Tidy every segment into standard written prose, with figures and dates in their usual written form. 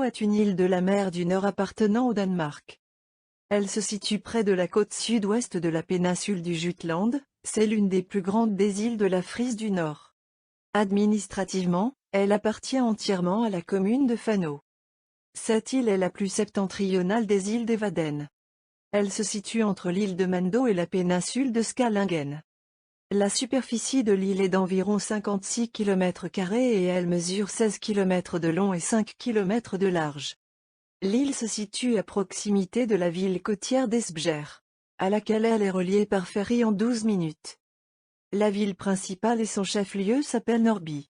est une île de la mer du Nord appartenant au Danemark. Elle se situe près de la côte sud-ouest de la péninsule du Jutland, c'est l'une des plus grandes des îles de la Frise du Nord. Administrativement, elle appartient entièrement à la commune de Fano. Cette île est la plus septentrionale des îles des Wadden. Elle se situe entre l'île de Mando et la péninsule de Skalingen. La superficie de l'île est d'environ 56 km² et elle mesure 16 km de long et 5 km de large. L'île se situe à proximité de la ville côtière d'Esbjerg, à laquelle elle est reliée par ferry en 12 minutes. La ville principale et son chef-lieu s'appelle Norby.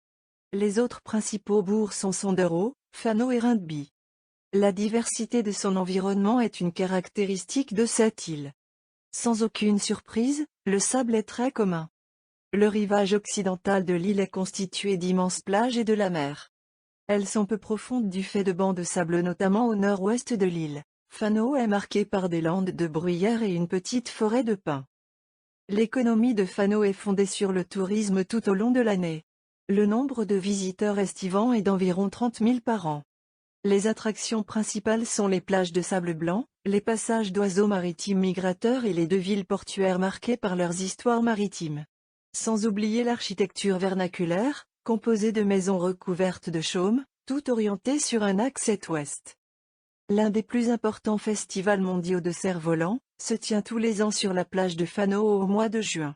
Les autres principaux bourgs sont Sondero, Fano et Rindby. La diversité de son environnement est une caractéristique de cette île. Sans aucune surprise, le sable est très commun. Le rivage occidental de l'île est constitué d'immenses plages et de la mer. Elles sont peu profondes du fait de bancs de sable notamment au nord-ouest de l'île. Fano est marqué par des landes de bruyères et une petite forêt de pins. L'économie de Fano est fondée sur le tourisme tout au long de l'année. Le nombre de visiteurs estivants est d'environ 30 000 par an. Les attractions principales sont les plages de sable blanc, les passages d'oiseaux maritimes migrateurs et les deux villes portuaires marquées par leurs histoires maritimes. Sans oublier l'architecture vernaculaire, composée de maisons recouvertes de chaume, tout orientées sur un axe est-ouest. L'un des plus importants festivals mondiaux de cerfs-volants se tient tous les ans sur la plage de Fano au mois de juin.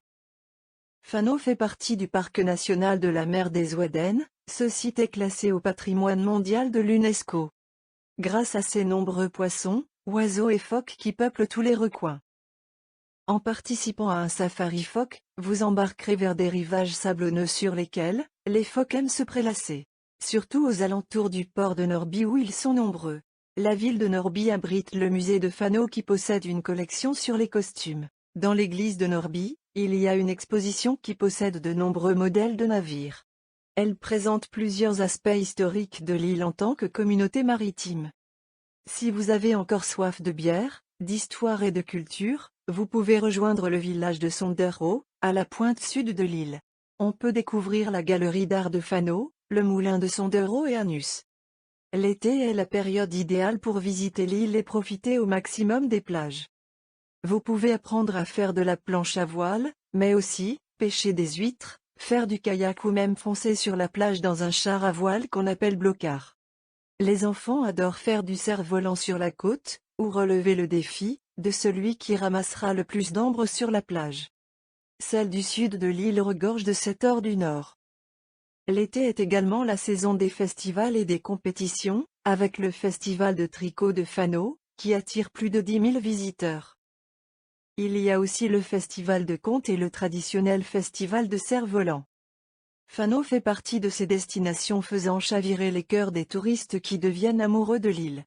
Fano fait partie du parc national de la mer des Wadden. Ce site est classé au patrimoine mondial de l'UNESCO. Grâce à ses nombreux poissons, oiseaux et phoques qui peuplent tous les recoins. En participant à un safari phoque, vous embarquerez vers des rivages sablonneux sur lesquels les phoques aiment se prélasser. Surtout aux alentours du port de Norby où ils sont nombreux. La ville de Norby abrite le musée de Fano qui possède une collection sur les costumes. Dans l'église de Norby, il y a une exposition qui possède de nombreux modèles de navires. Elle présente plusieurs aspects historiques de l'île en tant que communauté maritime. Si vous avez encore soif de bière, d'histoire et de culture, vous pouvez rejoindre le village de Sondero, à la pointe sud de l'île. On peut découvrir la galerie d'art de Fano, le moulin de Sondero et Anus. L'été est la période idéale pour visiter l'île et profiter au maximum des plages. Vous pouvez apprendre à faire de la planche à voile, mais aussi, pêcher des huîtres, faire du kayak ou même foncer sur la plage dans un char à voile qu'on appelle blocard. Les enfants adorent faire du cerf-volant sur la côte, ou relever le défi de celui qui ramassera le plus d'ambre sur la plage. Celle du sud de l'île regorge de cet or du nord. L'été est également la saison des festivals et des compétitions, avec le festival de tricot de Fano, qui attire plus de 10 000 visiteurs. Il y a aussi le festival de contes et le traditionnel festival de cerfs-volants. Fano fait partie de ces destinations faisant chavirer les cœurs des touristes qui deviennent amoureux de l'île.